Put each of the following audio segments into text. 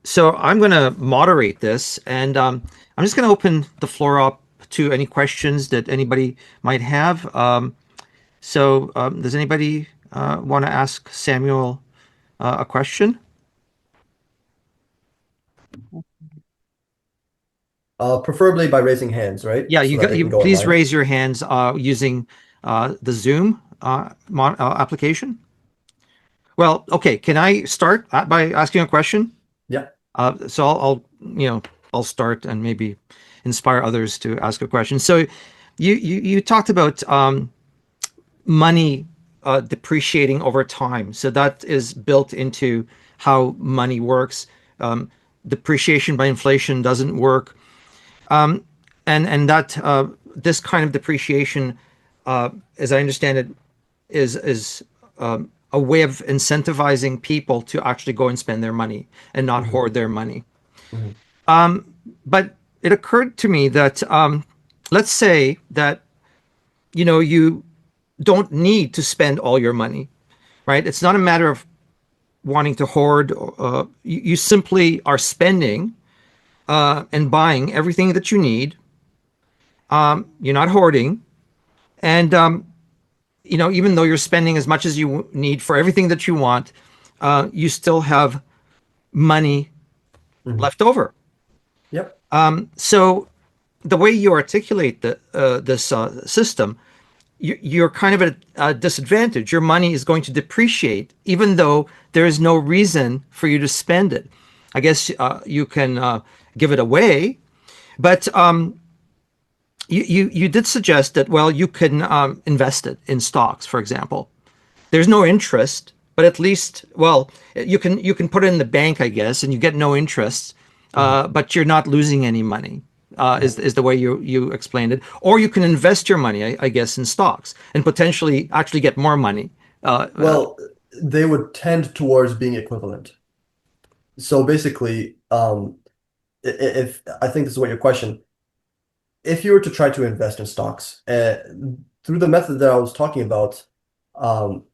So I'm going to moderate this, and I'm just going to open the floor up to any questions that anybody might have. Does anybody want to ask Samuel a question? Preferably by raising hands, right? Yeah, So that they can you go please online. raise your hands using the Zoom application. Well, okay. Can I start by asking a question? Yeah. I'll start and maybe inspire others to ask a question. So, you talked about money depreciating over time. So that is built into how money works. Um, Depreciation by inflation doesn't work, and that this kind of depreciation, as I understand it, is a way of incentivizing people to actually go and spend their money and not hmm hoard their money. hmm But it occurred to me that let's say that you don't need to spend all your money, right? It's not a matter of wanting to hoard. You simply are spending and buying everything that you need. You're not hoarding, and even though you're spending as much as you need for everything that you want, you still have money hmm left over. Yep. So the way you articulate this system, you're kind of at a disadvantage. Your money is going to depreciate, even though there is no reason for you to spend it. I guess you can give it away, but you did suggest that, well, you can invest it in stocks, for example. There's no interest, but at least, well, you can put it in the bank, I guess, and you get no interest, hmm but you're not losing any money. Yeah. Is the way you explained it, or you can invest your money, I guess, in stocks and potentially actually get more money. Uh, uh, Well, they would tend towards being equivalent. So basically, if I think this is what your question, if you were to try to invest in stocks, through the method that I was talking about, um,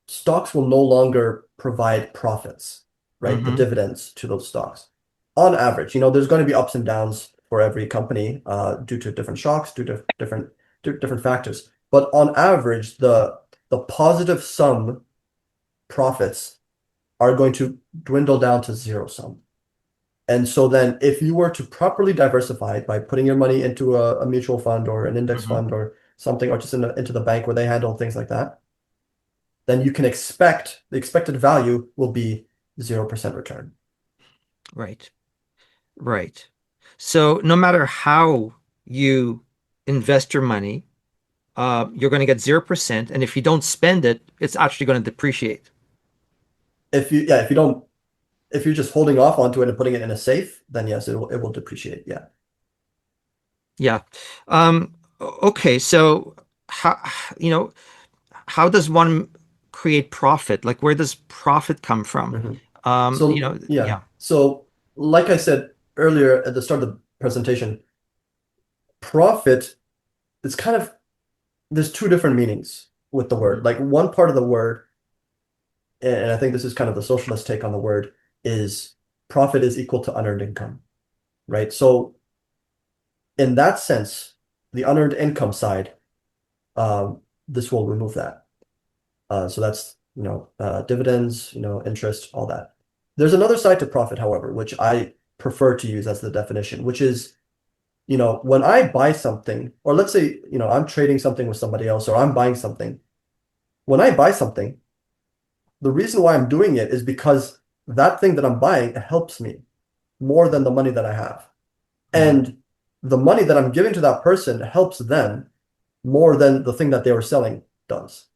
stocks will no longer provide profits, right? The mhm, dividends to those stocks. On average, there's going to be ups and downs for every company due to different shocks, due to different factors. But on average, the positive sum profits are going to dwindle down to zero sum. And so then if you were to properly diversify by putting your money into a mutual fund or an index mhm. fund or something, or just into the bank where they handle things like that, then you can expect the expected value will be 0% return. Right, right. So no matter how you invest your money, you're going to get 0%, and if you don't spend it, it's actually going to depreciate. If you don't, if you're just holding off onto it and putting it in a safe, then yes, it will depreciate. Yeah. Yeah. Okay. So how you know how does one create profit? Like, where does profit come from? hmm So yeah. Yeah. So like I said earlier at the start of the presentation, profit is kind of there's two different meanings with the word. Mhm. Like one part of the word, and I think this is kind of the socialist take on the word, is profit is equal to unearned income, right? So in that sense, the unearned income side, this will remove that. So that's, dividends, interest, all that. There's another side to profit, however, which I prefer to use as the definition, which is, when I buy something, or let's say, I'm trading something with somebody else, or I'm buying something. When I buy something, the reason why I'm doing it is because that thing that I'm buying helps me more than the money that I have. Mhm. And the money that I'm giving to that person helps them more than the thing that they were selling does.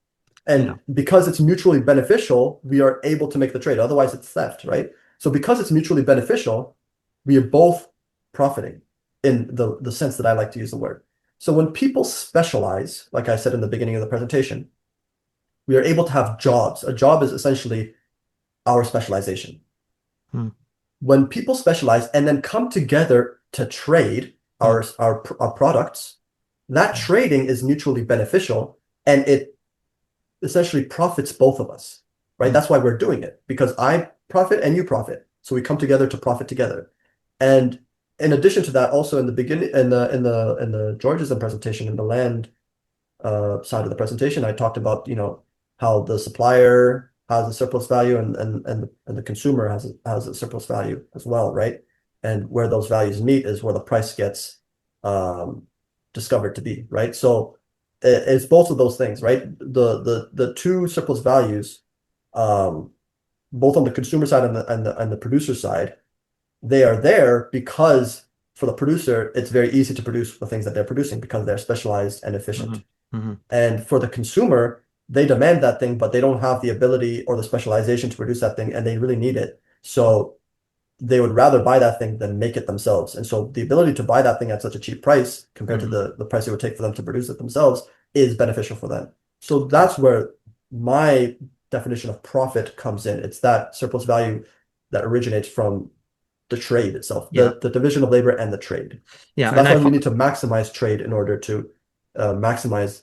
Yeah. And because it's mutually beneficial, we are able to make the trade. Otherwise, it's theft, right? So because it's mutually beneficial, we are both profiting in the sense that I like to use the word. So when people specialize, like I said in the beginning of the presentation, we are able to have jobs. A job is essentially our specialization. Hmm. When people specialize and then come together to trade Hmm. our products, that trading is mutually beneficial and it essentially profits both of us, right? Hmm. That's why we're doing it because I profit and you profit. So we come together to profit together. And in addition to that, also in the beginning, in the Georgism presentation, in the land side of the presentation, I talked about, how the supplier has a surplus value and the consumer has a surplus value as well, right? And where those values meet is where the price gets um, discovered to be, right? So it's both of those things, right? The two surplus values, um, both on the consumer side and the producer side, they are there because for the producer, it's very easy to produce the things that they're producing because they're specialized and Hmm. efficient. Hmm. And for the consumer, they demand that thing, but they don't have the ability or the specialization to produce that thing, and they really need it. So they would rather buy that thing than make it themselves. And so the ability to buy that thing at such a cheap price compared to Hmm. the price it would take for them to produce it themselves is beneficial for them. So that's where my definition of profit comes in. It's that surplus value that originates from the trade itself, Yeah. the division of labor and the trade. Yeah. So And that's I, why we need to maximize trade in order to maximize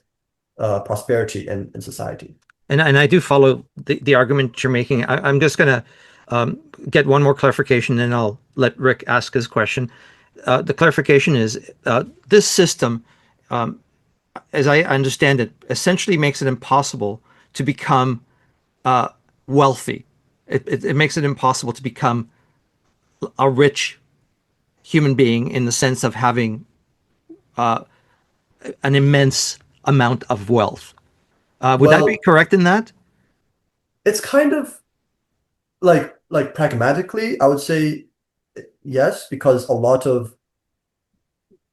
prosperity in society. and I do follow the argument you're making. I'm just going to get one more clarification, then I'll let Rick ask his question. The clarification is this system, as I understand it, essentially makes it impossible to become wealthy. It makes it impossible to become a rich human being in the sense of having an immense amount of wealth. Would that be Well, correct in that? it's kind of like pragmatically, I would say yes, because a lot of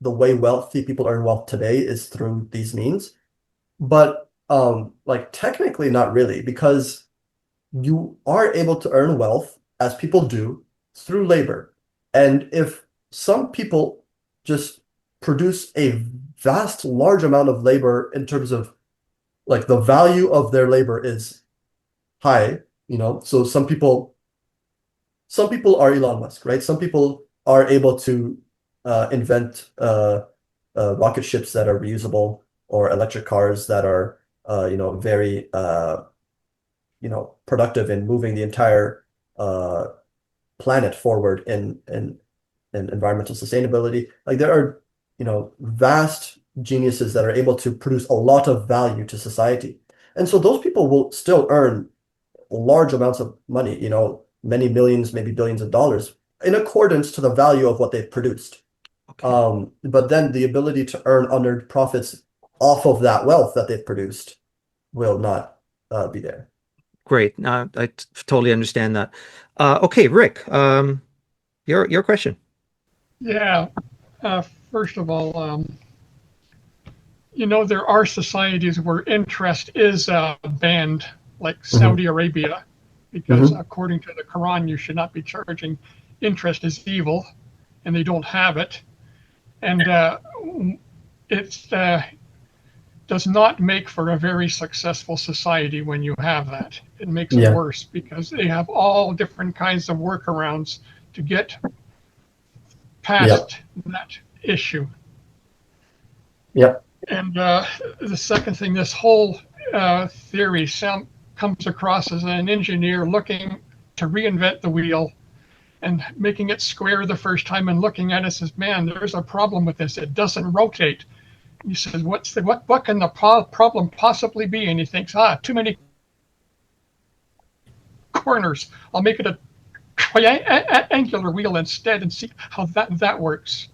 the way wealthy people earn wealth today is through these means. But like technically not really, because you are able to earn wealth as people do through labor. And if some people just produce a vast large amount of labor in terms of like the value of their labor is high, so some people are Elon Musk, right? Some people are able to invent rocket ships that are reusable or electric cars that are very productive in moving the entire uh, planet forward in environmental sustainability. Like there are vast geniuses that are able to produce a lot of value to society, and so those people will still earn large amounts of money, many millions, maybe billions of dollars, in accordance to the value of what they've produced. Okay, But then the ability to earn unearned profits off of that wealth that they've produced will not be there. great. Totally understand that. Okay, Rick, your question. Yeah. Uh, First of all, there are societies where interest is banned, like Hmm. Saudi Arabia, because Hmm. according to the Quran, you should not be charging interest is evil, and they don't have it. And it does not make for a very successful society when you have that. It makes it Yeah. worse because they have all different kinds of workarounds to get Yep. past that issue. Yep. And the second thing, this whole theory comes across as an engineer looking to reinvent the wheel and making it square the first time and looking at it says, man, there's a problem with this. It doesn't rotate. He says, what can the problem possibly be? And he thinks, too many corners. I'll make it a triangular wheel instead and see how that works.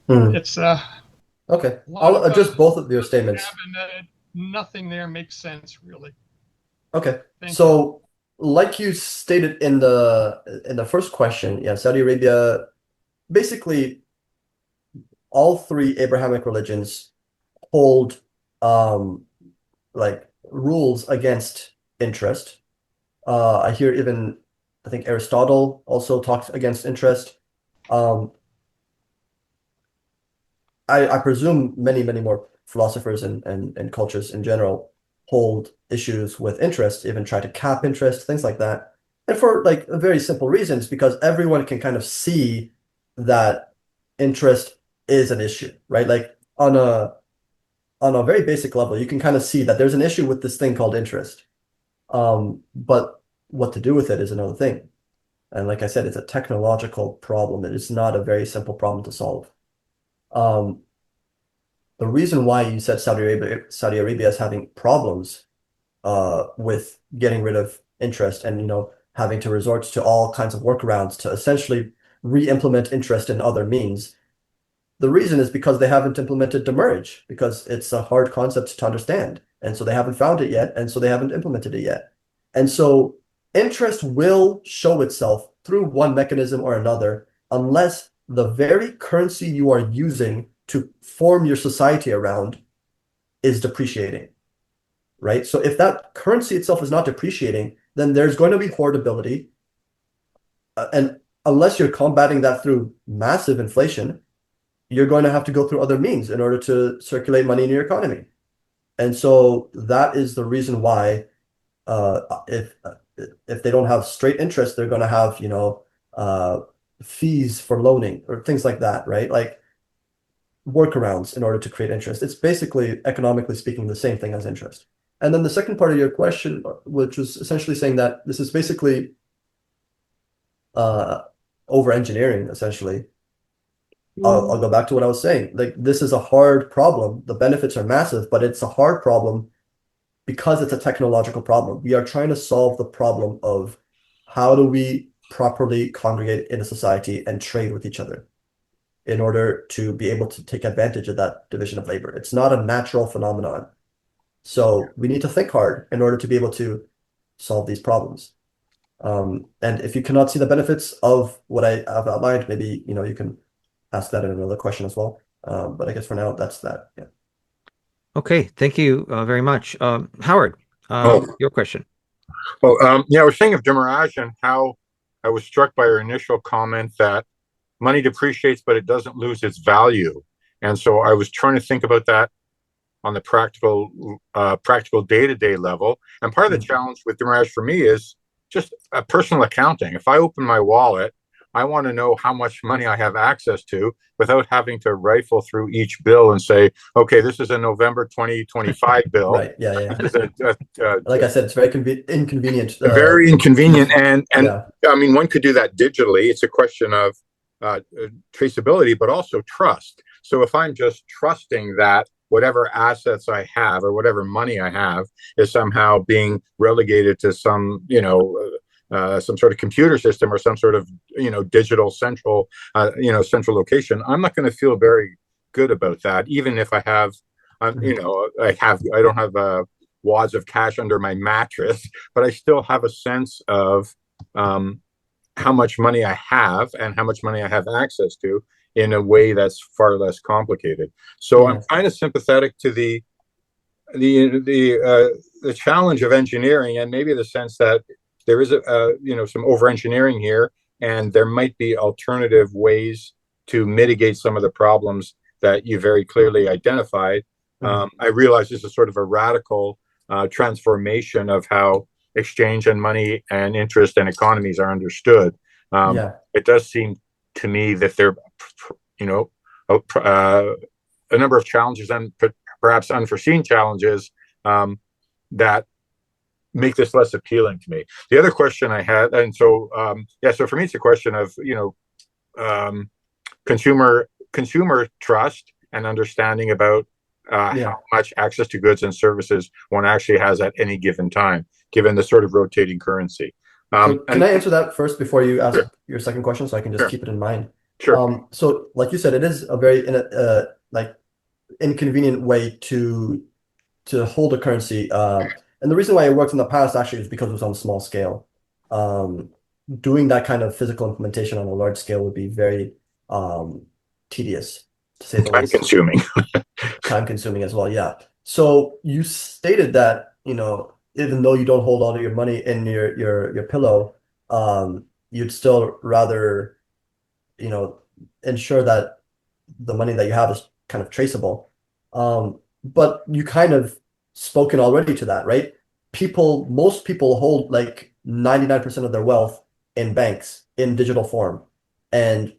Hmm. It's Okay. a lot I'll of adjust both of your jab statements. and nothing there makes sense really. Okay. Thank you. So, like you stated in the first question, yeah, Saudi Arabia, basically all three Abrahamic religions hold um like rules against interest. I hear even I think Aristotle also talks against interest. Um, I presume many more philosophers and cultures in general hold issues with interest, even try to cap interest, things like that. And for like very simple reasons, because everyone can kind of see that interest is an issue, right? Like on a very basic level, you can kind of see that there's an issue with this thing called interest. But what to do with it is another thing. And like I said, it's a technological problem. It is not a very simple problem to solve. Um, the reason why you said Saudi Arabia is having problems with getting rid of interest and having to resort to all kinds of workarounds to essentially re-implement interest in other means. The reason is because they haven't implemented demurrage, because it's a hard concept to understand. And so they haven't found it yet, and so they haven't implemented it yet. And so interest will show itself through one mechanism or another unless the very currency you are using to form your society around is depreciating, right? So if that currency itself is not depreciating, then there's going to be hoardability. And unless you're combating that through massive inflation, you're going to have to go through other means in order to circulate money in your economy. And so that is the reason why if they don't have straight interest, they're going to have, fees for loaning or things like that, right? Like workarounds in order to create interest. It's basically, economically speaking, the same thing as interest. And then the second part of your question, which was essentially saying that this is basically uh, over engineering, essentially. I'll go back to what I was saying. Like, this is a hard problem. The benefits are massive, but it's a hard problem because it's a technological problem. We are trying to solve the problem of how do we properly congregate in a society and trade with each other in order to be able to take advantage of that division of labor. It's not a natural phenomenon. So we need to think hard in order to be able to solve these problems. And if you cannot see the benefits of what I have outlined, maybe you can ask that in another question as well. But I guess for now, that's that. Yeah. Okay, thank you very much. Howard, Oh, your question. well, yeah, I was thinking of demurrage and how I was struck by your initial comment that money depreciates, but it doesn't lose its value. And so I was trying to think about that on the practical day-to-day level. And part of the Mm. challenge with demurrage for me is just personal accounting. If I open my wallet, I want to know how much money I have access to without having to rifle through each bill and say, okay, this is a November 2025 bill. Right. Yeah. Yeah. This is Like I said, it's very inconvenient. very inconvenient. And Yeah. I mean, one could do that digitally. It's a question of traceability, but also trust. So if I'm just trusting that whatever assets I have or whatever money I have is somehow being relegated to some sort of computer system or some sort of digital central location, I'm not going to feel very good about that, even if I have Mhm. I don't have wads of cash under my mattress, but I still have a sense of how much money I have and how much money I have access to in a way that's far less complicated. So I'm Yeah. kind of sympathetic to the challenge of engineering, and maybe the sense that there is some over engineering here, and there might be alternative ways to mitigate some of the problems that you very clearly identified. Mhm. I realize this is sort of a radical transformation of how exchange and money and interest and economies are understood. Yeah. It does seem to me that there, you know, a number of challenges and perhaps unforeseen challenges that make this less appealing to me. The other question I had, and so so for me, it's a question of consumer trust and understanding about Yeah. how much access to goods and services one actually has at any given time, given the sort of rotating currency. So can And I answer that first before you ask sure, your second question so I can just sure, keep it in mind? sure. So like you said, it is a very like inconvenient way to hold a currency. And the reason why it worked in the past actually is because it was on a small scale. Um, Doing that kind of physical implementation on a large scale would be very tedious, to say the Time least. consuming. Time consuming as well, yeah. So you stated that, even though you don't hold all of your money in your pillow, you'd still rather, you know, ensure that the money that you have is kind of traceable. But you kind of spoken already to that, right? Most people hold like 99% of their wealth in banks in digital form, and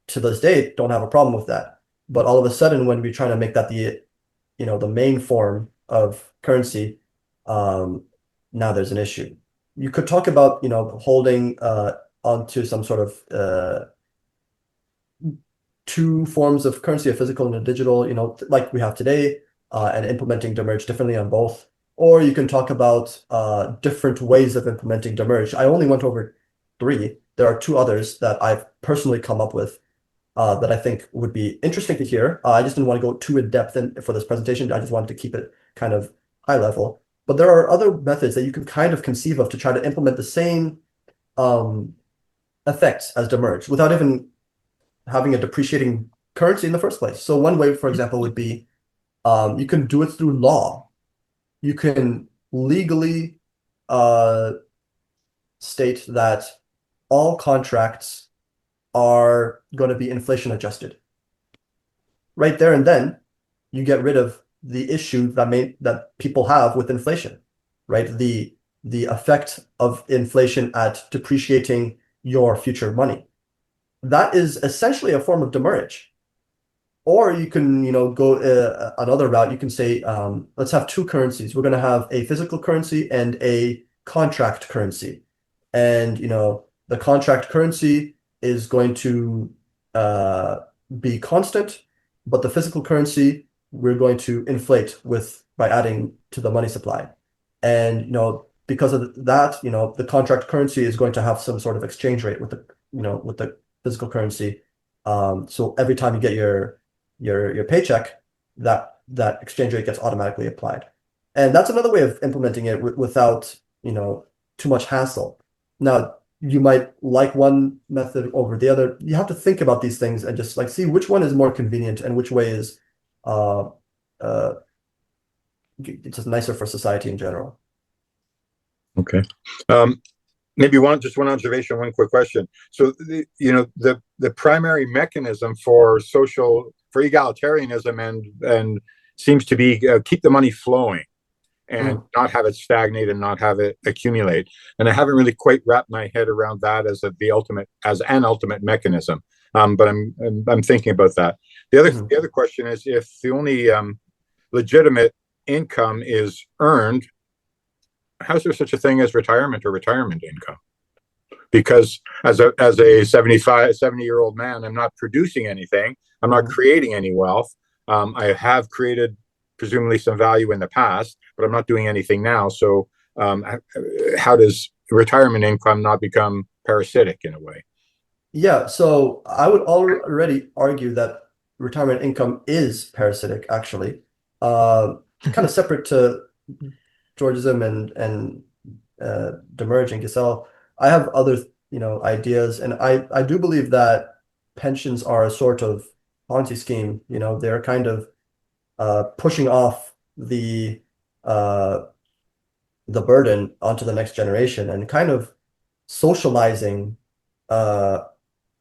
to this day don't have a problem with that. But all of a sudden, when we try to make that the main form of currency, um, now there's an issue. You could talk about, holding onto some sort of two forms of currency, a physical and a digital, like we have today, and implementing demerge differently on both. Or you can talk about different ways of implementing demerge. I only went over three. There are two others that I've personally come up with that I think would be interesting to hear. I just didn't want to go too in depth for this presentation. I just wanted to keep it kind of high level. But there are other methods that you can kind of conceive of to try to implement the same effects as demerge without even having a depreciating currency in the first place. So one way, for example, would be you can do it through law. You can legally state that all contracts are going to be inflation adjusted. Right there and then, you get rid of the issue that people have with inflation, right? The effect of inflation at depreciating your future money. That is essentially a form of demurrage. Or you can, go another route. You can say, let's have two currencies. We're going to have a physical currency and a contract currency. And, the contract currency is going to be constant, but the physical currency we're going to inflate by adding to the money supply. And, because of that, the contract currency is going to have some sort of exchange rate with the physical currency. So every time you get your paycheck, that exchange rate gets automatically applied. And that's another way of implementing it without, too much hassle. Now, you might like one method over the other. You have to think about these things and just see which one is more convenient and which way is uh, uh, just nicer for society in general. Okay. Maybe just one observation, one quick question. So the primary mechanism for egalitarianism and seems to be keep the money flowing and not have it stagnate and not have it accumulate. And I haven't really quite wrapped my head around that as an ultimate mechanism. But I'm thinking about that. The other question is, if the only legitimate income is earned, how's there such a thing as retirement or retirement income? Because as a 70-year-old man, I'm not producing anything. I'm not creating any wealth. I have created presumably some value in the past, but I'm not doing anything now. So how does retirement income not become parasitic in a way? Yeah, so I would already argue that retirement income is parasitic, actually. Kind of separate to Georgism and Demerge and Giselle. I have other, ideas, and I do believe that pensions are a sort of Ponzi scheme. They're kind of pushing off uh, the burden onto the next generation and kind of socializing uh,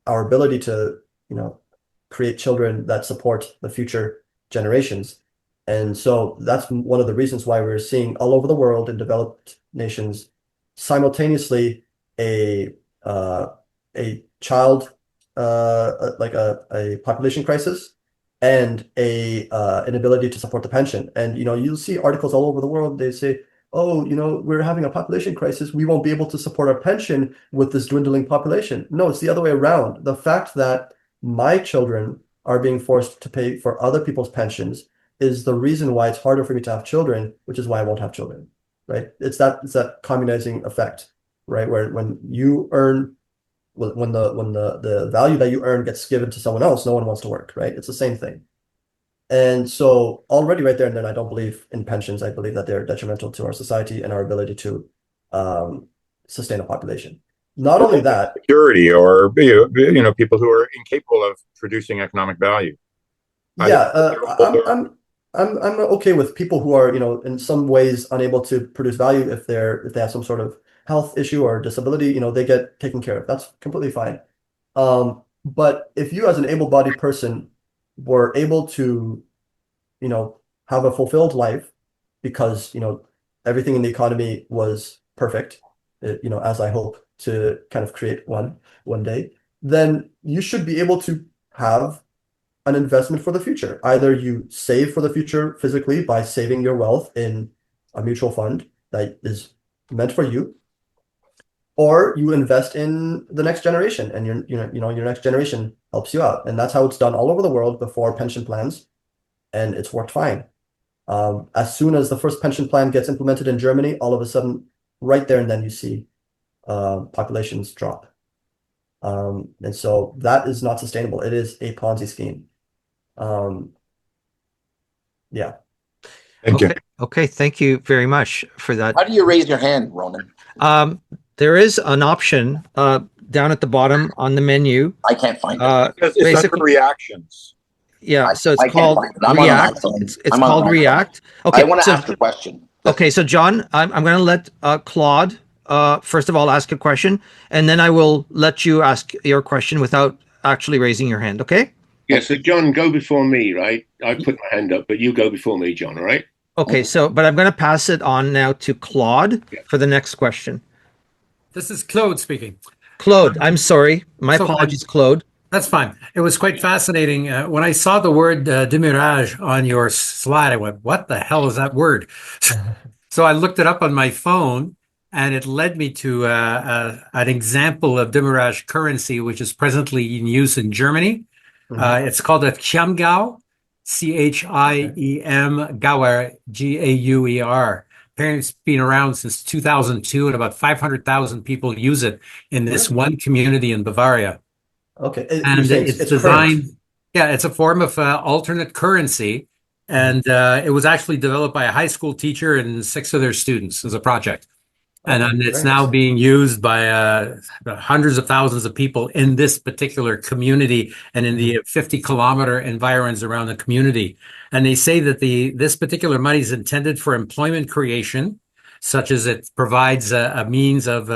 our ability to, create children that support the future generations. And so that's one of the reasons why we're seeing all over the world in developed nations simultaneously a child like a population crisis and a inability to support the pension. And you'll see articles all over the world. They say, oh, we're having a population crisis. We won't be able to support our pension with this dwindling population. No, it's the other way around. The fact that my children are being forced to pay for other people's pensions is the reason why it's harder for me to have children, which is why I won't have children, right? It's that communizing effect, right? Where when you earn, when the value that you earn gets given to someone else, no one wants to work, right? It's the same thing. And so already right there and then, I don't believe in pensions. I believe that they're detrimental to our society and our ability to sustain a population. Not only that, security or people who are incapable of producing economic value. yeah, I'm okay with people who are, in some ways unable to produce value if they have some sort of health issue or disability, they get taken care of. That's completely fine. But if you as an able-bodied person were able to, have a fulfilled life because, everything in the economy was perfect, as I hope to kind of create one day, then you should be able to have an investment for the future. Either you save for the future physically by saving your wealth in a mutual fund that is meant for you, or you invest in the next generation, and your next generation helps you out, and that's how it's done all over the world before pension plans, and it's worked fine. As soon as the first pension plan gets implemented in Germany, all of a sudden, right there and then you see populations drop. And so that is not sustainable. It is a Ponzi scheme. Yeah. Thank you. Okay. Thank you very much for that. How do you raise your hand, Ronan? There is an option down at the bottom on the menu. I can't find it. It's under reactions. Yeah, so it's I can't called find it. I'm on an React. iPhone. It's I'm on called an iPhone. React. I Okay, want to so ask a question. okay, so John, I'm going to let Claude first of all ask a question, and then I will let you ask your question without actually raising your hand. Okay? Yeah, so John, go before me, right? I put my hand up, but you go before me, John, all right? Okay. So, but I'm going to pass it on now to Claude for the next question. This is Claude speaking. Claude, I'm sorry. My So, apologies, Claude. That's fine. It was quite fascinating. When I saw the word démirage on your slide, I went, what the hell is that word? So I looked it up on my phone, and it led me to an example of démirage currency, which is presently in use in Germany. It's called a Chiemgau, Chiem Gauer, Gauer. Apparently, it's been around since 2002, and about 500,000 people use it in this one community in Bavaria. Okay. And it's designed, current. yeah, it's a form of alternate currency. And it was actually developed by a high school teacher and 6 of their students as a project. And it's now being used by hundreds of thousands of people in this particular community and in the 50-kilometer environs around the community. And they say that this particular money is intended for employment creation, such as it provides a means of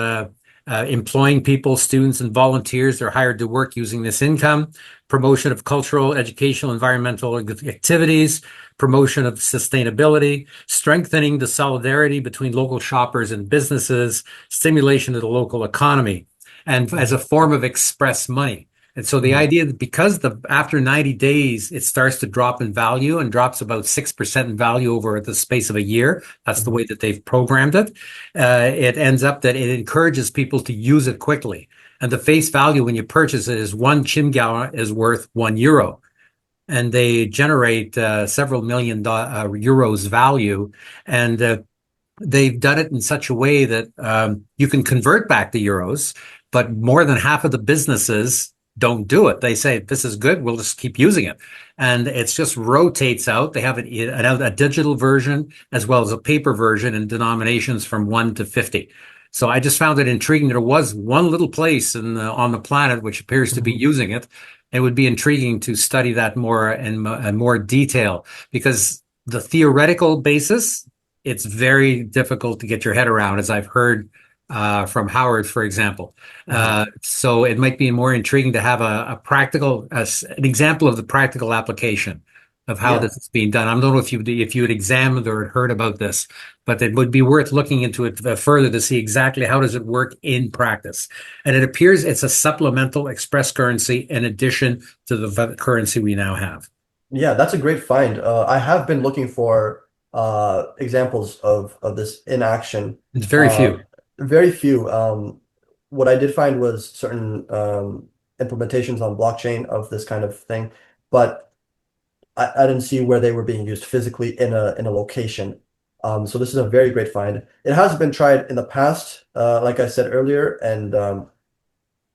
employing people, students, and volunteers that are hired to work using this income, promotion of cultural, educational, environmental activities, promotion of sustainability, strengthening the solidarity between local shoppers and businesses, stimulation of the local economy, and as a form of express money. And so the idea that because after 90 days, it starts to drop in value and drops about 6% in value over the space of a year. That's the way that they've programmed it. It ends up that it encourages people to use it quickly. And the face value when you purchase it is 1 Chiemgau is worth €1. And they generate several million euros value. And they've done it in such a way that you can convert back to euros, but more than half of the businesses don't do it. They say, this is good, we'll just keep using it. And it just rotates out. They have a digital version as well as a paper version in denominations from 1 to 50. So I just found it intriguing. There was one little place on the planet which appears to be using it. It would be intriguing to study that more in more detail, because the theoretical basis, it's very difficult to get your head around, as I've heard from Howard, for example. So it might be more intriguing to have an example of the practical application of how this is being done. I don't know if you had examined or heard about this, but it would be worth looking into it further to see exactly how does it work in practice. And it appears it's a supplemental express currency in addition to the currency we now have. Yeah, that's a great find. I have been looking for examples of this in action. It's very few. Very few. What I did find was certain implementations on blockchain of this kind of thing, but I didn't see where they were being used physically in a location. So this is a very great find. It has been tried in the past, like I said earlier, and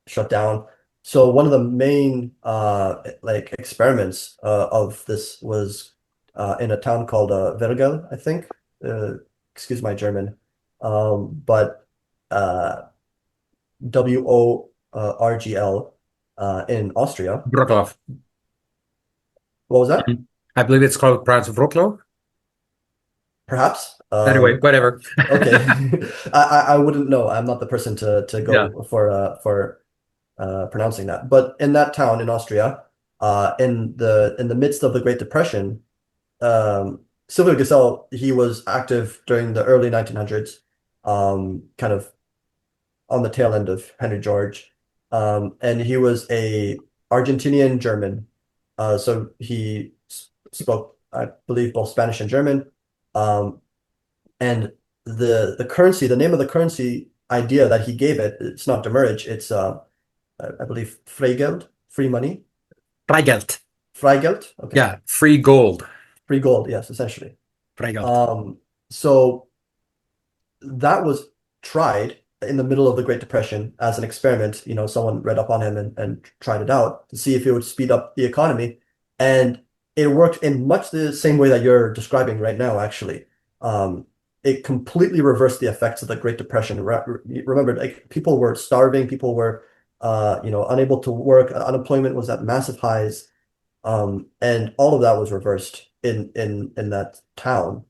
shut down. So one of the main like experiments of this was in a town called Vergel, I think. Excuse my German. But WORGL in Austria. Wroclaw. What was that? I believe it's called pronounced Wroclaw. Perhaps. Anyway, whatever. Okay. I wouldn't know. I'm not the person to go for pronouncing that. But in that town in Austria, in the midst of the Great Depression, Samuel Yigzaw, he was active during the early 1900s, kind of on the tail end of Henry George, and he was a Argentinian German. So he spoke, I believe, both Spanish and German. And the currency, the name of the currency idea that he gave it, it's not demurrage, it's I believe Freigeld, free money, Freigeld. Freigeld. Okay, Yeah, free gold. free gold. Yes, essentially. Freigeld. So that was tried in the middle of the Great Depression as an experiment. Someone read up on him and tried it out to see if it would speed up the economy. And it worked in much the same way that you're describing right now, actually. It completely reversed the effects of the Great Depression. Remember, like people were starving, people were unable to work, unemployment was at massive highs. And all of that was reversed in that town.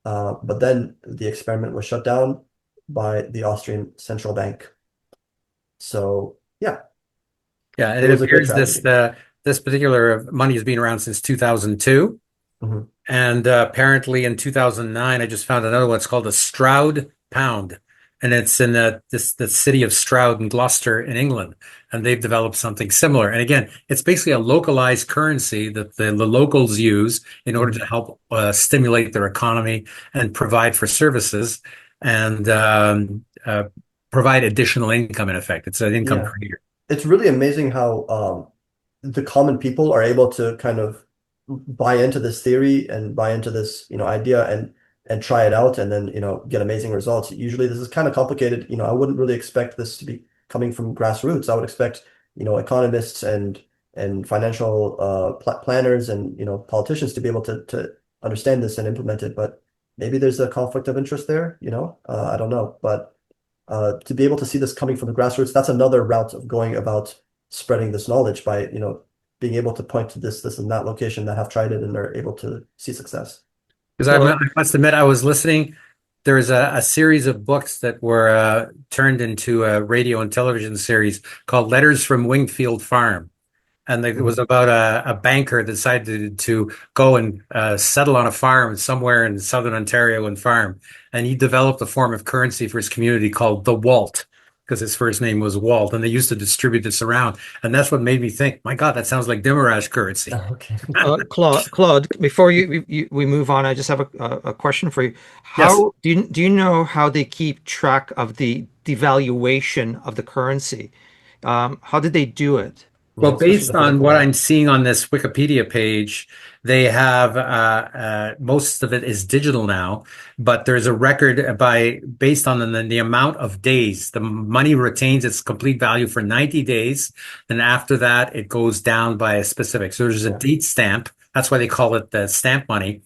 But then the experiment was shut down by the Austrian central bank. So yeah, Yeah, and it it was a great appears this tragedy. this particular money has been around since 2002. Mhm. And apparently in 2009, I just found another one. It's called the Stroud Pound. And it's in the city of Stroud in Gloucester in England. And they've developed something similar. And again, it's basically a localized currency that the locals use in order Mhm. to help stimulate their economy and provide for services and provide additional income, in effect. It's an income Yeah. creator. It's really amazing how the common people are able to kind of buy into this theory and buy into this, idea and try it out and then, get amazing results. Usually this is kind of complicated. I wouldn't really expect this to be coming from grassroots. I would expect, economists and financial planners and, politicians to be able to understand this and implement it. But maybe there's a conflict of interest there, I don't know. But to be able to see this coming from the grassroots, that's another route of going about spreading this knowledge by, being able to point to this, and that location that have tried it and are able to see success. Because I Well, must admit, I was listening. There's a series of books that were turned into a radio and television series called Letters from Wingfield Farm. And it was Mhm. about a banker that decided to go and settle on a farm somewhere in southern Ontario and farm. And he developed a form of currency for his community called the Walt, because his first name was Walt. And they used to distribute this around. And that's what made me think, my God, that sounds like Demirage currency. Okay. Claude, before we move on, I just have a question for you. Yes. How do you know how they keep track of the devaluation of the currency? How did they do it? Yeah, Well, especially based the on physical what one. I'm seeing on this Wikipedia page, they have most of it is digital now, but there's a record based on the amount of days. The money retains its complete value for 90 days. And after that, it goes down by a specific. So there's a Yeah. date stamp. That's why they call it the stamp money,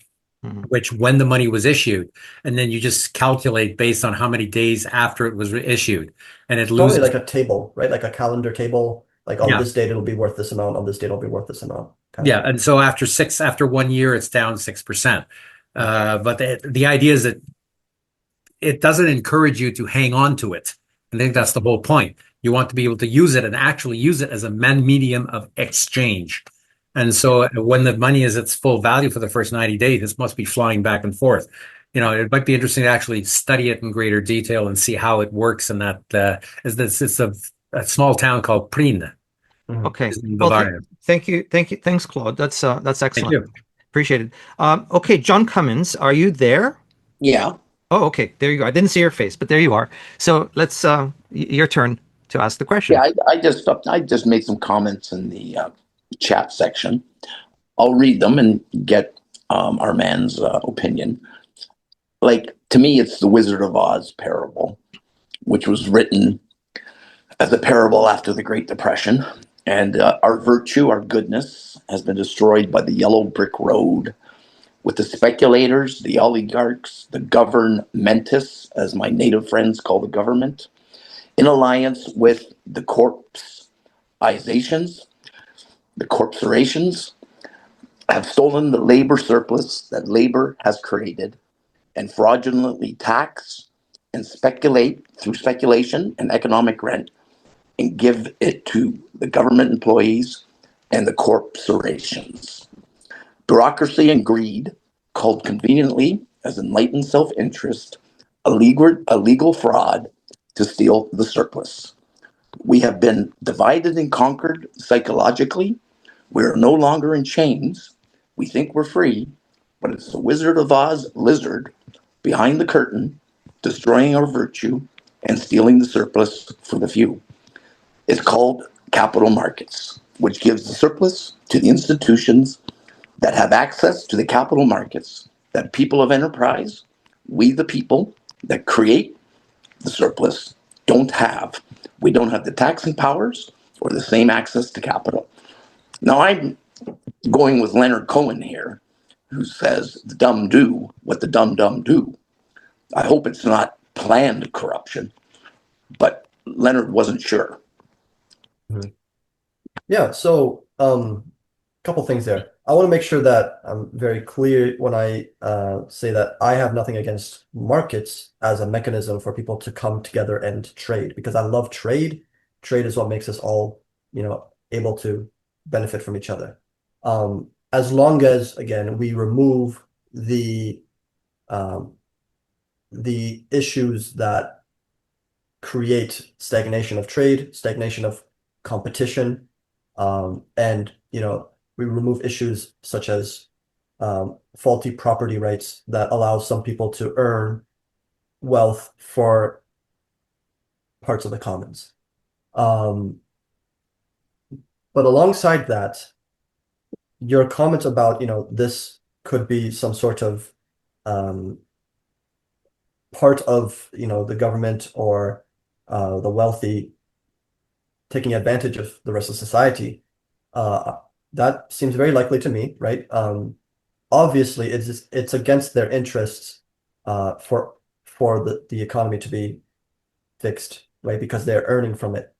Mhm. which when the money was issued. And then you just calculate based on how many days after it was issued. And it Probably loses. like a table, right? Like a calendar table. Like on Yeah. this date it'll be worth this amount, on this date it'll be worth this amount, kind of Yeah, thing. and so after 1 year, it's down 6%. Mm. But the idea is that it doesn't encourage you to hang on to it. I think Yeah. that's the whole point. You want to be able to use it and actually use it as a medium of exchange. And so when the money is its full value for the first 90 days, it must be flying back and forth. It might be interesting to actually study it in greater detail and see how it works. And that it's a small town called Prien Mhm. Okay. in Well, Bavaria. thank you, thanks, Claude. That's Thank excellent. you. Appreciate it. Okay, John Cummins, are you there? Yeah. Oh, okay. There you go. I didn't see your face, but there you are. So let's your turn to ask the Yeah. question. I just made some comments in the chat section. I'll read them and get our man's opinion. Like, to me, it's the Wizard of Oz parable, which was written as a parable after the Great Depression. And our virtue, our goodness, has been destroyed by the yellow brick road with the speculators, the oligarchs, the governmentis, as my native friends call the government, in alliance with the corpseizations, the corporations, have stolen the labor surplus that labor has created and fraudulently tax and speculate through speculation and economic rent and give it to the government employees and the corporations. Bureaucracy and greed, called conveniently as enlightened self-interest, a legal fraud to steal the surplus. We have been divided and conquered psychologically. We're no longer in chains. We think we're free, but it's the Wizard of Oz lizard behind the curtain, destroying our virtue and stealing the surplus for the few. It's called capital markets, which gives the surplus to the institutions that have access to the capital markets that people of enterprise, we the people that create the surplus, don't have. We don't have the taxing powers or the same access to capital. Now, I'm going with Leonard Cohen here, who says the dumb do what the dumb do. I hope it's not planned corruption, but Leonard wasn't sure. Yeah, so couple things there. I want to make sure that I'm very clear when I say that I have nothing against markets as a mechanism for people to come together and trade, because I love trade. Trade is what makes us all, able to benefit from each other. As long as, again, we remove um, the issues that create stagnation of trade, stagnation of competition, and we remove issues such as faulty property rights that allow some people to earn wealth for parts of the commons. But alongside that, your comment about, this could be some sort of part of, the government or the wealthy taking advantage of the rest of society, that seems very likely to me, right? Obviously, it's against their interests for the economy to be fixed, right? Because they're earning from it.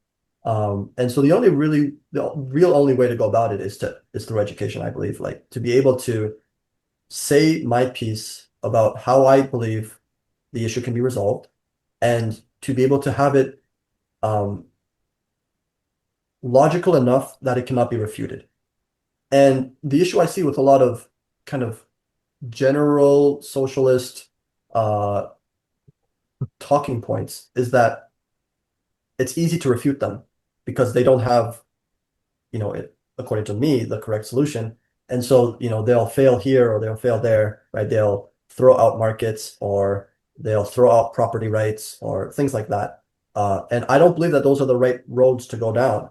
And so the real only way to go about it is through education, I believe, like to be able to say my piece about how I believe the issue can be resolved, and to be able to have it logical enough that it cannot be refuted. And the issue I see with a lot of kind of general socialist uh, talking points is that it's easy to refute them because they don't have, according to me, the correct solution. And so, they'll fail here or they'll fail there, right? They'll throw out markets or they'll throw out property rights or things like that. And I don't believe that those are the right roads to go down.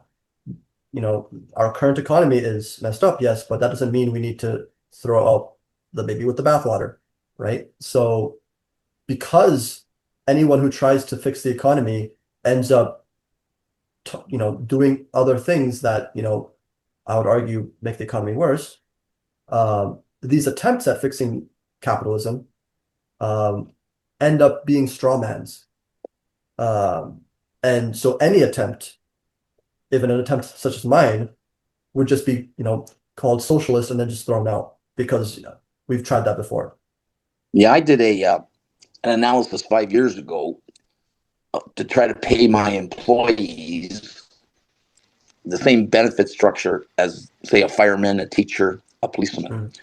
Our current economy is messed up, yes, but that doesn't mean we need to throw out the baby with the bathwater, right? So because anyone who tries to fix the economy ends up, doing other things that, I would argue make the economy worse. These attempts at fixing capitalism end up being straw mans. And so any attempt, even an attempt such as mine, would just be, called socialist and then just thrown out because we've tried that before. Yeah, I did an analysis 5 years ago to try to pay my employees the same benefit structure as, say, a fireman, a teacher, a policeman. Mm.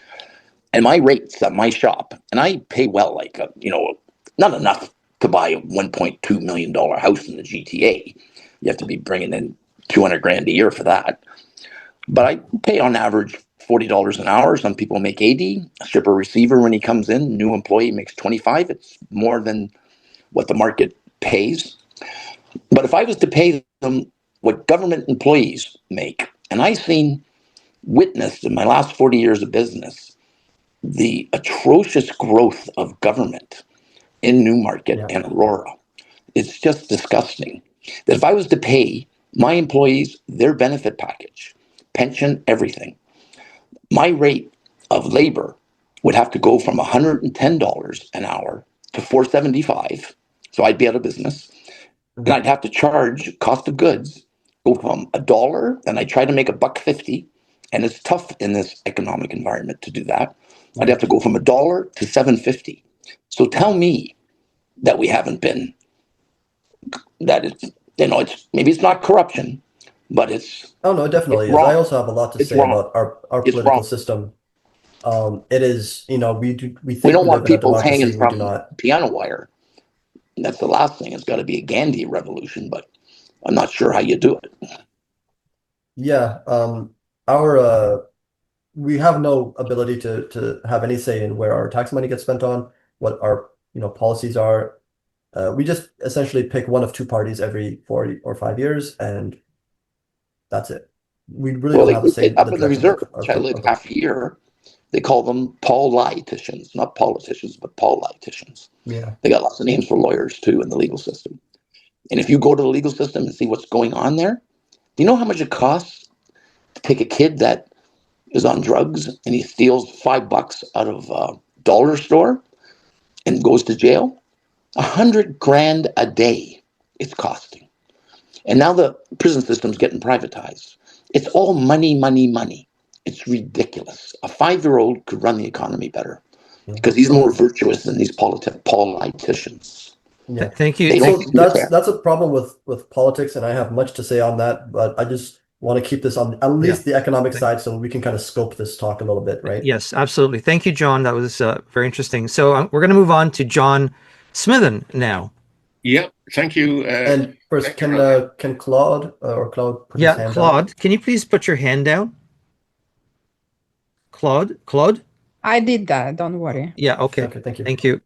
And my rates at my shop, and I pay well, like, not enough to buy a $1.2 million house in the GTA. You have to be bringing in 200 grand a year for that. But I pay on average $40 an hour. Some people make 80. A stripper receiver, when he comes in, new employee makes 25. It's more than what the market pays. But if I was to pay them what government employees make, and I witnessed in my last 40 years of business the atrocious growth of government in Newmarket Yeah. and Aurora. It's just disgusting that if I was to pay my employees their benefit package, pension, everything, my rate of labor would have to go from $110 an hour to $475. So I'd be out of business. And I'd have to charge cost of goods, go from $1, then I try to make $1.50, and it's tough in this economic environment to do that. I'd have to go from $1 to $7.50. So tell me that we haven't been, that it's maybe it's not corruption, but it's Oh no, it it's definitely is. I wrong. also have a lot to It's say wrong. about our It's political wrong. system. It is, we We think don't we live want in a people hanging democracy. We do from not. piano wire. That's the last thing. It's got to be a Gandhi revolution, but I'm not sure how you do it. Yeah, our we have no ability to have any say in where our tax money gets spent on, what our, policies are. We just essentially pick one of two parties every 4 or 5 years, and that's it. We really Well, don't have a say in up the in the direction reserve, of which I lived half a year, they call them politicians, not politicians, but politicians. yeah. They got lots of names for lawyers too in the legal system. And if you go to the legal system and see what's going on there, do you know how much it costs to take a kid that is on drugs and he steals $5 out of a dollar store and goes to jail? 100 grand a day it's costing. And now the prison system's getting privatized. It's all money, money, money. It's ridiculous. A 5-year-old could run the economy better because he's more virtuous than these politicians. Yeah. Thank you. They don't So seem to care. that's a problem with politics, and I have much to say on that, but I just want to keep this on at least the economic side so we can kind of scope this talk a little bit, right? Yes, absolutely. Thank you, John. That was very interesting. So we're going to move on to John Smithen now. Yeah, thank you. And first, Thank you, can Claude or Claude put his Yeah, hand down? Claude, can you please put your hand down? Claude? I did that. Don't worry. Yeah, okay. Okay, thank you. Thank you.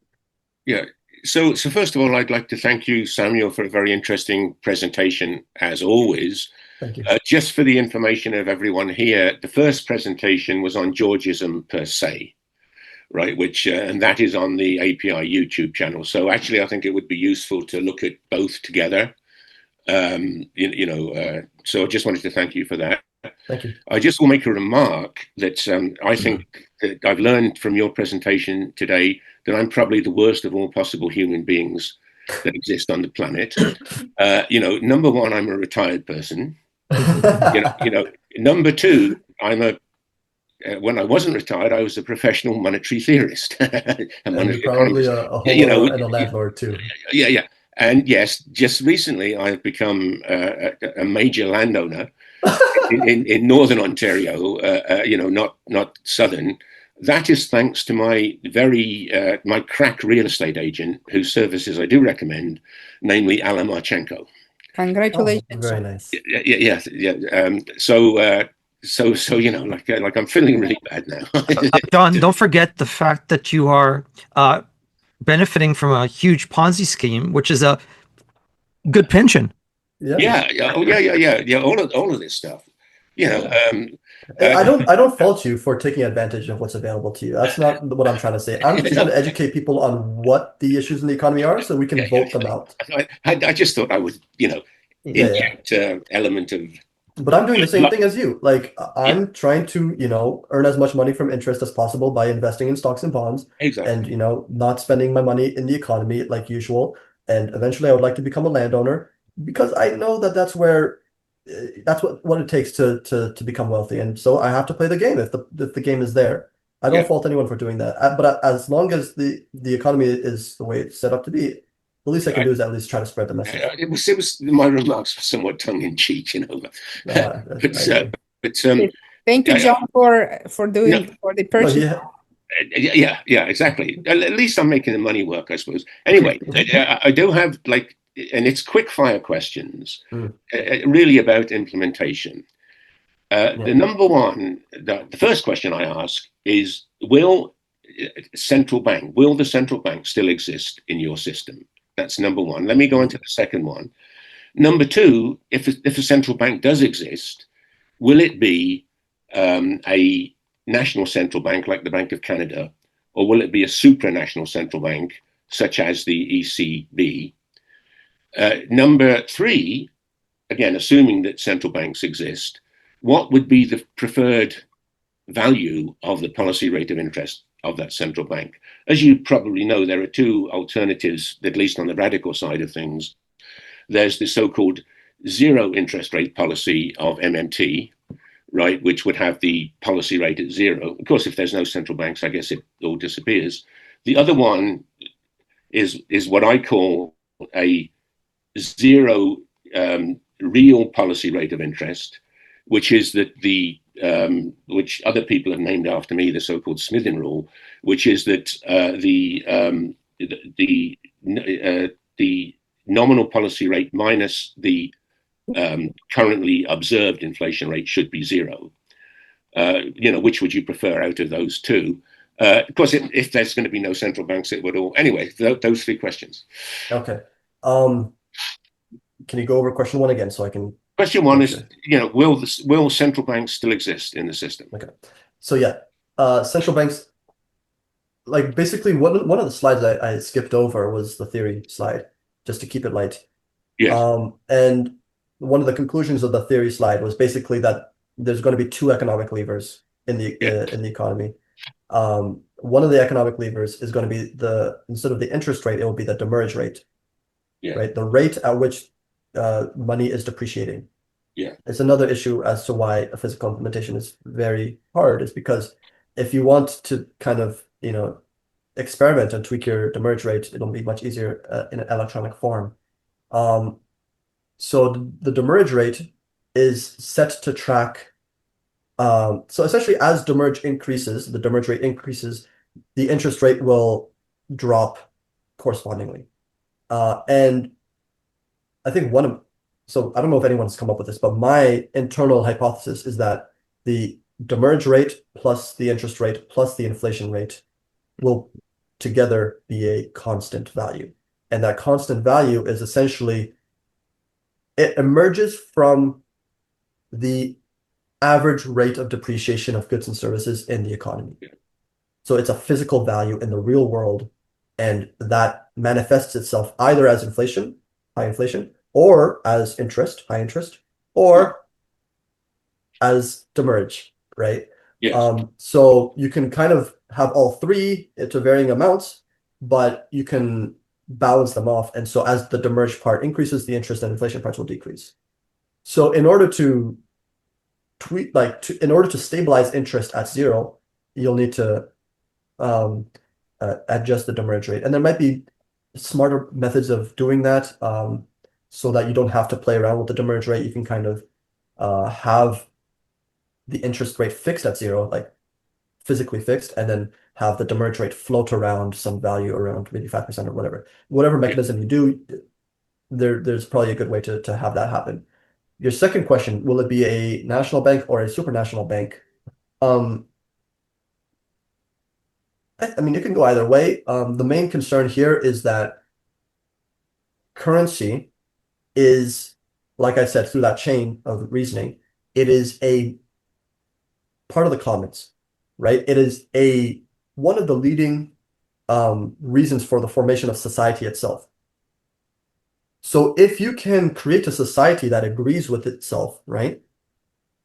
Yeah. So first of all, I'd like to thank you, Samuel, for a very interesting presentation, as always. Thank you. Just for the information of everyone here, the first presentation was on Georgism per se, right? Which and that is on the API YouTube channel. So actually, I think it would be useful to look at both together. So I just wanted to thank you for that. Thank you. I just will make a remark that I think that I've learned from your presentation today that I'm probably the worst of all possible human beings that exist on the planet. Number one, I'm a retired person. Number two, when I wasn't retired, I was a professional monetary theorist. And you're probably a homeowner and a landlord too. Yeah. And yes, just recently I've become a major landowner in northern Ontario, not southern. That is thanks to my my crack real estate agent, whose services I do recommend, namely Alan Marchenko. Congratulations. Oh, very nice. Yeah. So like I'm feeling really bad now. John, don't forget the fact that you are benefiting from a huge Ponzi scheme, which is a good pension. Yeah. All of this stuff. I don't fault you for taking advantage of what's available to you. That's not what I'm trying to say. I'm just trying to educate people on what the issues in the economy are so we can vote them out. I just thought I would, inject element of. But I'm doing the same thing as you. Like I'm trying to, earn as much money from interest as possible by investing in stocks and bonds, Exactly. and, not spending my money in the economy like usual. And eventually, I would like to become a landowner because I know that that's what it takes to become wealthy. And so I have to play the game if the game is there. I don't fault anyone for doing that. But as long as the economy is the way it's set up to be, the least I can do is at least try to spread the message. It was my remarks were somewhat tongue in cheek, But thank you, John, for doing for the purchase. Yeah, exactly. At least I'm making the money work, I suppose. Anyway, I do have and it's quick fire questions, really about implementation. The number one, the first question I ask is: will the central bank still exist in your system? That's number one. Let me go into the second one. Number two, if a central bank does exist, will it be a national central bank like the Bank of Canada, or will it be a supranational central bank such as the ECB? Number three, again, assuming that central banks exist, what would be the preferred value of the policy rate of interest of that central bank? As you probably know, there are two alternatives, at least on the radical side of things. There's the so-called zero interest rate policy of MMT, right, which would have the policy rate at zero. Of course, if there's no central banks, I guess it all disappears. The other one is what I call a zero real policy rate of interest, which is that which other people have named after me, the so-called Smithen rule, which is that the nominal policy rate minus the currently observed inflation rate should be zero. Which would you prefer out of those two? Of course, if there's going to be no central banks, it would all. Anyway, those three questions. Okay. Can you go over question one again so I can? Question one is, will central banks still exist in the system? Okay. So yeah, central banks, like basically one of the slides I skipped over was the theory slide, just to keep it light. Yes. And one of the conclusions of the theory slide was basically that there's going to be two economic levers in the economy. One of the economic levers is going to be instead of the interest rate, it will be the demurrage rate, right? The rate at which money is depreciating. Yeah. It's another issue as to why a physical implementation is very hard, is because if you want to kind of, experiment and tweak your demurrage rate, it'll be much easier in an electronic form. So the demurrage rate is set to track. So essentially, as demurrage increases, the demurrage rate increases, the interest rate will drop correspondingly. And I think so I don't know if anyone's come up with this, but my internal hypothesis is that the demurrage rate plus the interest rate plus the inflation rate will together be a constant value. And that constant value is essentially, it emerges from the average rate of depreciation of goods and services in the economy. So it's a physical value in the real world, and that manifests itself either as inflation, high inflation, or as interest, high interest, or as demurrage, right? Yes. So you can kind of have all three to varying amounts, but you can balance them off. And so as the demurrage part increases, the interest and inflation parts will decrease. So in order to in order to stabilize interest at zero, you'll need to adjust the demurrage rate. And there might be smarter methods of doing that, so that you don't have to play around with the demurrage rate. You can kind of have the interest rate fixed at zero, like physically fixed, and then have the demurrage rate float around some value around maybe 5% or whatever. Whatever mechanism you do, there's probably a good way to have that happen. Your second question, will it be a national bank or a supranational bank? I mean, it can go either way. The main concern here is that currency is, like I said, through that chain of reasoning, it is a part of the commons, right? It is one of the leading reasons for the formation of society itself. So if you can create a society that agrees with itself, right,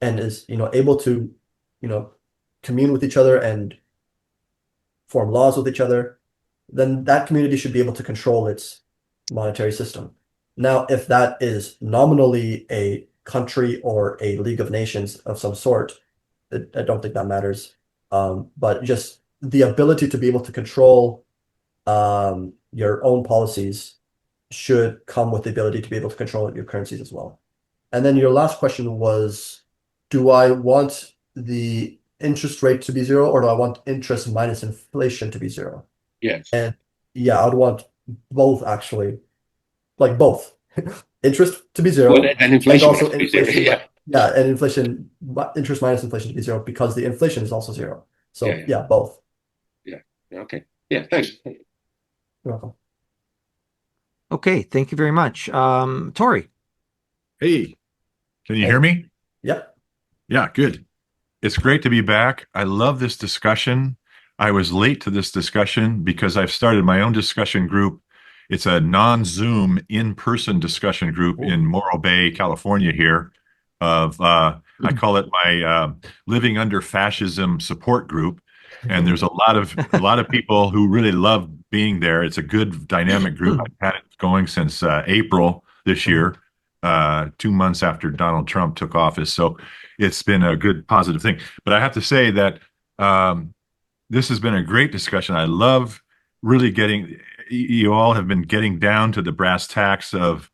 and is, able to, commune with each other and form laws with each other, then that community should be able to control its monetary system. Now, if that is nominally a country or a League of Nations of some sort, I don't think that matters. But just the ability to be able to control your own policies should come with the ability to be able to control your currencies as well. And then your last question was, do I want the interest rate to be zero, or do I want interest minus inflation to be zero? Yes. And yeah, I'd want both, actually. Like both. Interest to be zero. Well, and inflation also has to be zero, inflation, yeah, and inflation, interest minus inflation to be zero, because the inflation is also zero. So yeah, both. Yeah. Okay. Yeah. Thanks. You're welcome. Okay, thank you very much. Tori. Hey, can you hear me? Yep. Yeah, good. It's great to be back. I love this discussion. I was late to this discussion because I've started my own discussion group. It's a non-Zoom, in-person discussion group in Morro Bay, California here. I call it my Living Under Fascism support group. And there's a lot of people who really love being there. It's a good dynamic group. I've had it going since April this year, 2 months after Donald Trump took office. So it's been a good positive thing. But I have to say that this has been a great discussion. I love really you all have been getting down to the brass tacks of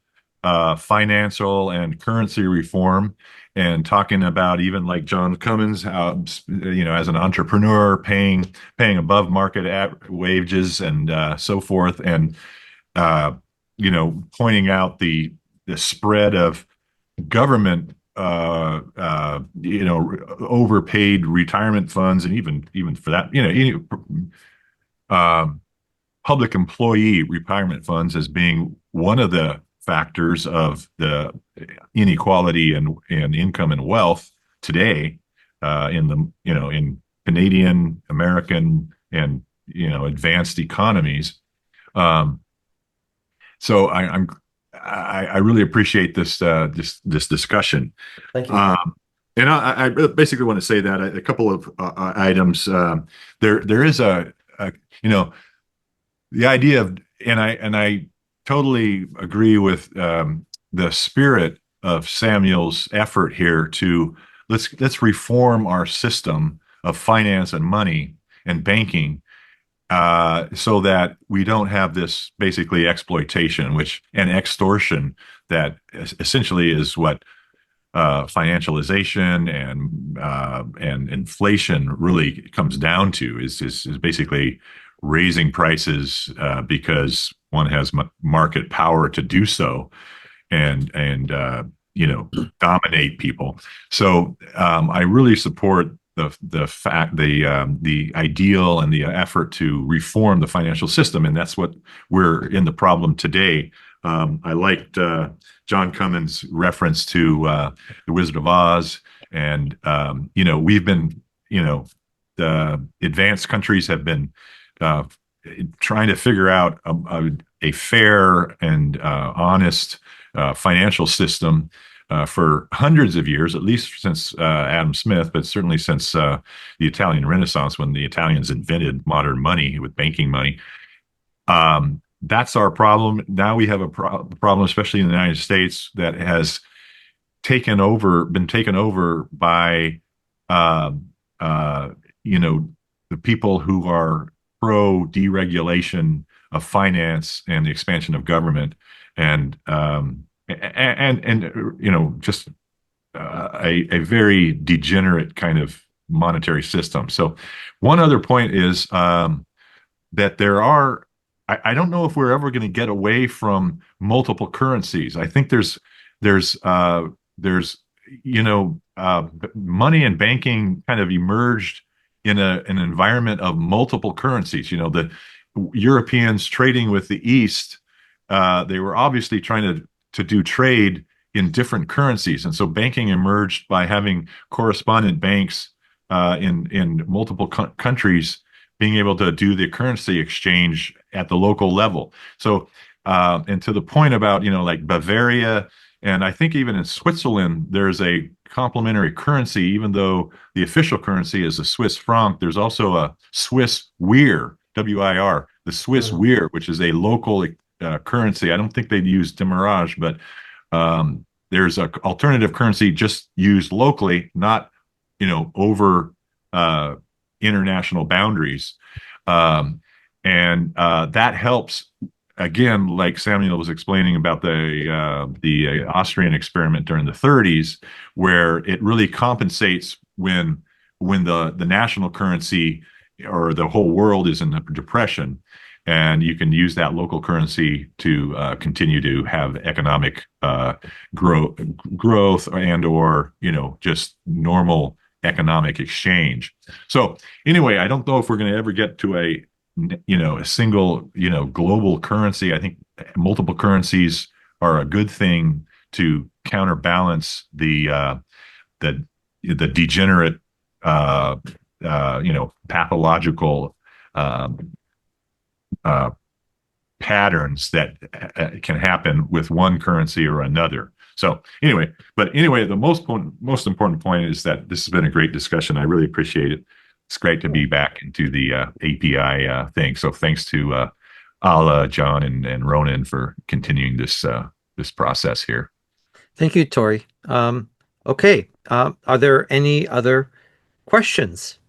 financial and currency reform, and talking about, even like John Cummins, as an entrepreneur, paying above market wages and so forth, and pointing out the spread of government overpaid retirement funds, and even for that, uh, public employee retirement funds as being one of the factors of the inequality and income and wealth today in the in Canadian, American, and advanced economies. Um, so I really appreciate this discussion. Thank you. And I basically want to say that a couple of items. There is the idea of, and I totally agree with the spirit of Samuel's effort here to let's reform our system of finance and money and banking so that we don't have this basically exploitation, and extortion that essentially is what financialization and inflation really comes down to is basically raising prices because one has market power to do so and dominate people. So I really support the ideal and the effort to reform the financial system, and that's what we're in the problem today. I liked John Cummins' reference to the Wizard of Oz, and we've been the advanced countries have been trying to figure out a fair and honest financial system for hundreds of years, at least since Adam Smith, but certainly since the Italian Renaissance, when the Italians invented modern money with banking money. That's our problem. Now we have a problem, especially in the United States, that has been taken over by, the people who are pro deregulation of finance and the expansion of government, and just a very degenerate kind of monetary system. So, one other point is that there are. I don't know if we're ever going to get away from multiple currencies. I think there's money and banking kind of emerged in an environment of multiple currencies. The Europeans trading with the East, they were obviously trying to do trade in different currencies, and so banking emerged by having correspondent banks in multiple countries being able to do the currency exchange at the local level. So, and to the point about, like Bavaria, and I think even in Switzerland, there's a complementary currency, even though the official currency is a Swiss franc. There's also a Swiss Weir, W-I-R, the Swiss Weir, which is a local currency. I don't think they'd use Demirage, but there's an alternative currency just used locally, not, over international boundaries. And that helps, again, like Samuel was explaining about the Austrian experiment during the 30s, where it really compensates when the national currency or the whole world is in a depression, and you can use that local currency to continue to have economic growth or just normal economic exchange. So anyway, I don't know if we're going to ever get to a single global currency. I think multiple currencies are a good thing to counterbalance the degenerate pathological patterns that can happen with one currency or another. So anyway, the most important point is that this has been a great discussion. I really appreciate it. It's great to be back into the API thing. So thanks to Ala, John, and Ronan for continuing this process here. Thank you, Tori. Okay. Are there any other questions?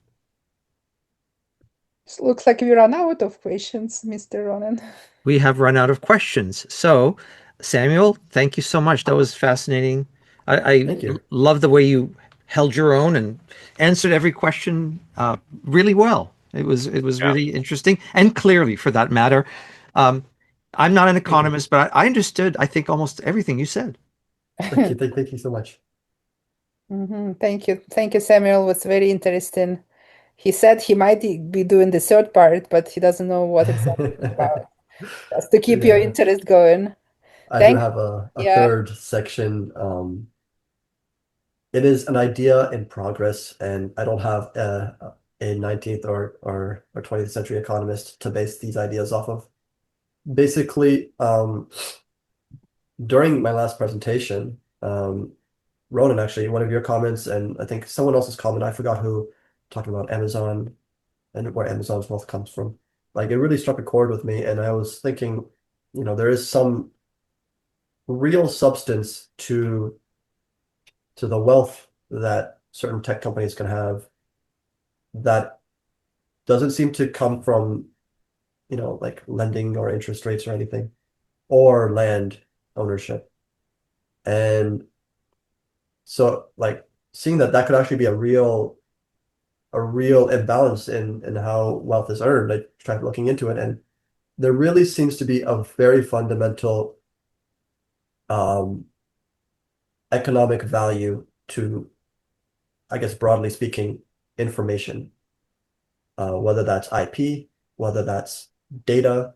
It looks like we run out of questions, Mr. Ronan. We have run out of questions. So, Samuel, thank you so much. That was fascinating. I love the way you held your own and answered every question really well. It was really interesting, and clearly, for that matter. I'm not an economist, but I understood, I think, almost everything you said. Thank you so much. Thank you, Samuel. It was very interesting. He said he might be doing the third part, but he doesn't know what exactly it's about. Just to keep your Yeah, interest going. I do Thank have a Yeah. third section. It is an idea in progress, and I don't have a 19th or 20th century economist to base these ideas off of. Basically, during my last presentation, Ronan, actually, one of your comments, and I think someone else's comment, I forgot who, talking about Amazon and where Amazon's wealth comes from. Like it really struck a chord with me, and I was thinking, there is some real substance to the wealth that certain tech companies can have that doesn't seem to come from, like lending or interest rates or anything, or land ownership. And so like seeing that that could actually be a real imbalance in how wealth is earned, I tried looking into it, and there really seems to be a very fundamental um, economic value to, I guess, broadly speaking, information, whether that's IP, whether that's data,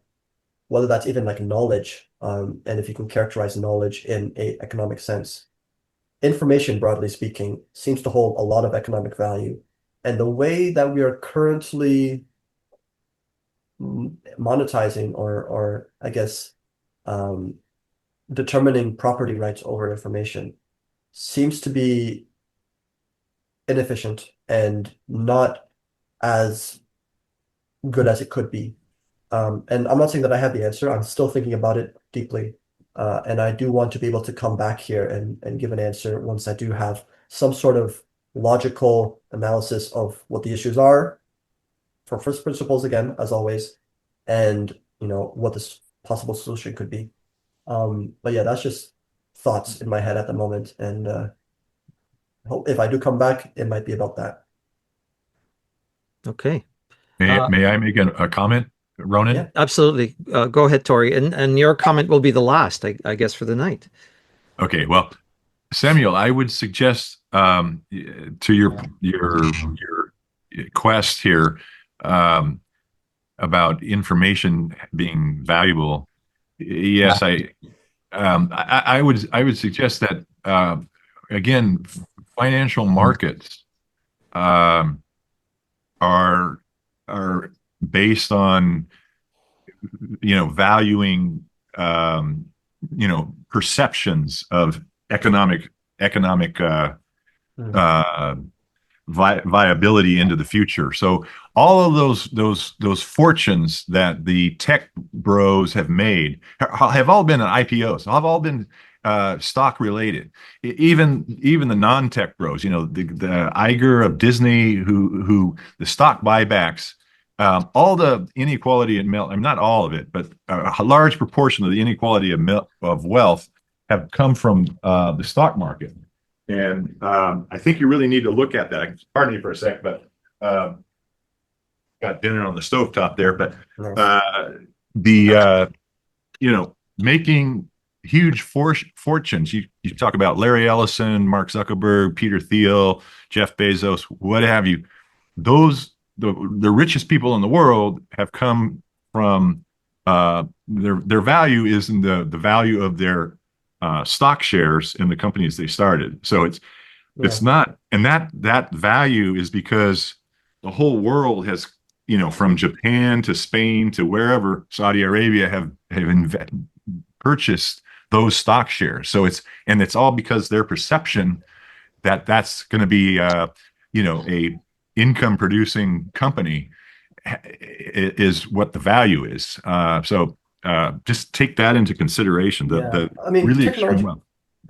whether that's even like knowledge, and if you can characterize knowledge in a economic sense. Information, broadly speaking, seems to hold a lot of economic value. And the way that we are currently monetizing or I guess um, determining property rights over information seems to be inefficient and not as good as it could be. And I'm not saying that I have the answer. I'm still thinking about it deeply. And I do want to be able to come back here and give an answer once I do have some sort of logical analysis of what the issues are from first principles again, as always, and what this possible solution could be. But yeah, that's just thoughts in my head at the moment. And hope if I do come back, it might be about that. Okay. May I make a comment, Ronan? Yeah. Absolutely. Go ahead, Tori. And your comment will be the last, I guess, for the night. Okay, well, Samuel, I would suggest to your quest here um, about information being valuable. Yes, I would suggest that again, financial markets um, are are based on valuing perceptions of economic Mm. uh, viability into the future. So all of those fortunes that the tech bros have made have all been IPOs, have all been stock related. Even the non-tech bros, the Iger of Disney, who the stock buybacks. All the inequality in I mean, not all of it, but a large proportion of the inequality of wealth have come from the stock market. And I think you really need to look at that. Pardon me for a sec, but got dinner on the stovetop there. But Nice. the making huge fortunes. You talk about Larry Ellison, Mark Zuckerberg, Peter Thiel, Jeff Bezos, what have you. The richest people in the world have come from their value is in the value of their stock shares in the companies they started. So it's Yeah. not, and that value is because the whole world has, from Japan to Spain to wherever, Saudi Arabia have purchased those stock shares. So it's all because their perception that that's going to be, a income producing company is what the value is. So just take that into consideration. Yeah. The I mean, really extreme wealth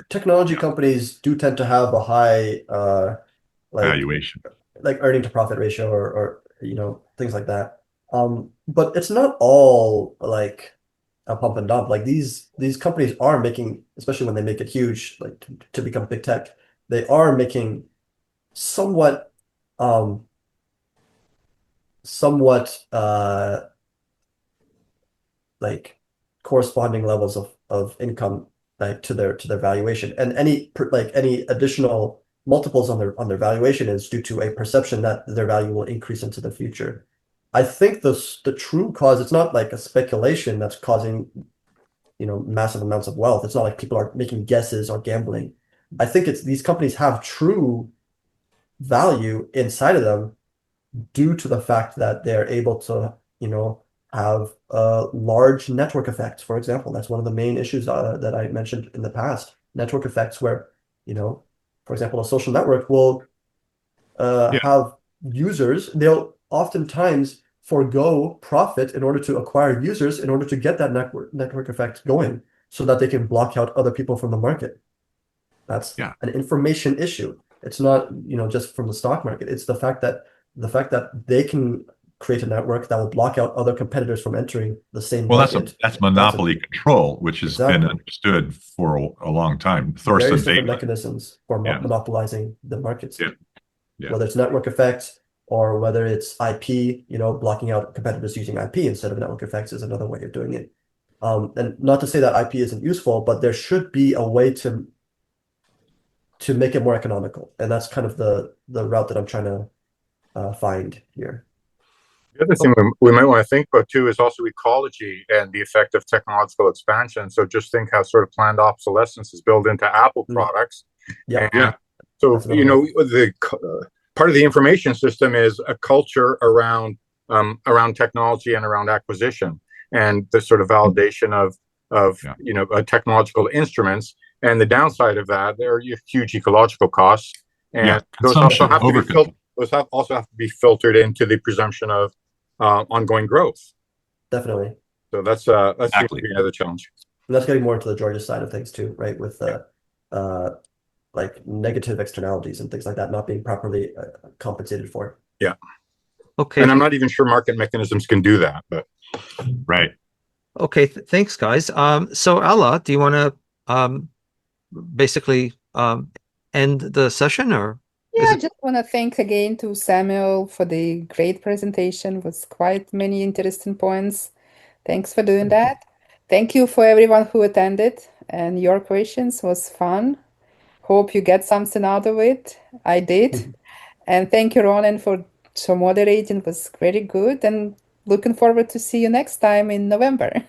technology companies do tend to have a high like valuation. earning to profit ratio or things like that. But it's not all like a pump and dump. Like these companies are making, especially when they make it huge, like to become big tech, they are making somewhat um somewhat like corresponding levels of income like to their valuation. And any additional multiples on their valuation is due to a perception that their value will increase into the future. I think the true cause, it's not like a speculation that's causing, massive amounts of wealth. It's not like people are making guesses or gambling. I think it's these companies have true value inside of them due to the fact that they're able to, have large network effects. For example, that's one of the main issues that I mentioned in the past. Network effects where, for example, a social network will Yeah. have users. They'll oftentimes forego profit in order to acquire users in order to get that network effect going so that they can block out other people from the market. That's Yeah. an information issue. It's not, just from the stock market. It's the fact that they can create a network that will block out other competitors from entering the same Well, market. that's monopoly control, which has been Exactly. understood for a long time. Various Thorsten different Daly. mechanisms for Yeah. monopolizing the markets. Yeah. Yeah. Whether it's network effects or whether it's IP, blocking out competitors using IP instead of network effects is another way of doing it. And not to say that IP isn't useful, but there should be a way to make it more economical. And that's kind of the route that I'm trying to find here. The other thing we might want to think about too is also ecology and the effect of technological expansion. So just think how sort of planned obsolescence is built into Apple products. Yeah. And so, the part of the information system is a culture around technology and around acquisition and the sort of validation of technological instruments. And the downside of that, there are huge ecological costs, and those also have to be also have to be filtered into the presumption of ongoing growth. Definitely. So that's Exactly. another challenge. And that's getting more into the Georgist side of things too, right? With like negative externalities and things like that not being properly compensated for. Yeah. Okay. And I'm not even sure market mechanisms can do that, but right. Okay. Thanks, guys. So Ella, do you want to basically end the session, or? Yeah, I just want to thank again to Samuel for the great presentation with quite many interesting points. Thanks for doing that. Thank you for everyone who attended, and your questions was fun. Hope you get something out of it. I did. And thank you, Ronan, for moderating. It was very good. And looking forward to see you next time in November.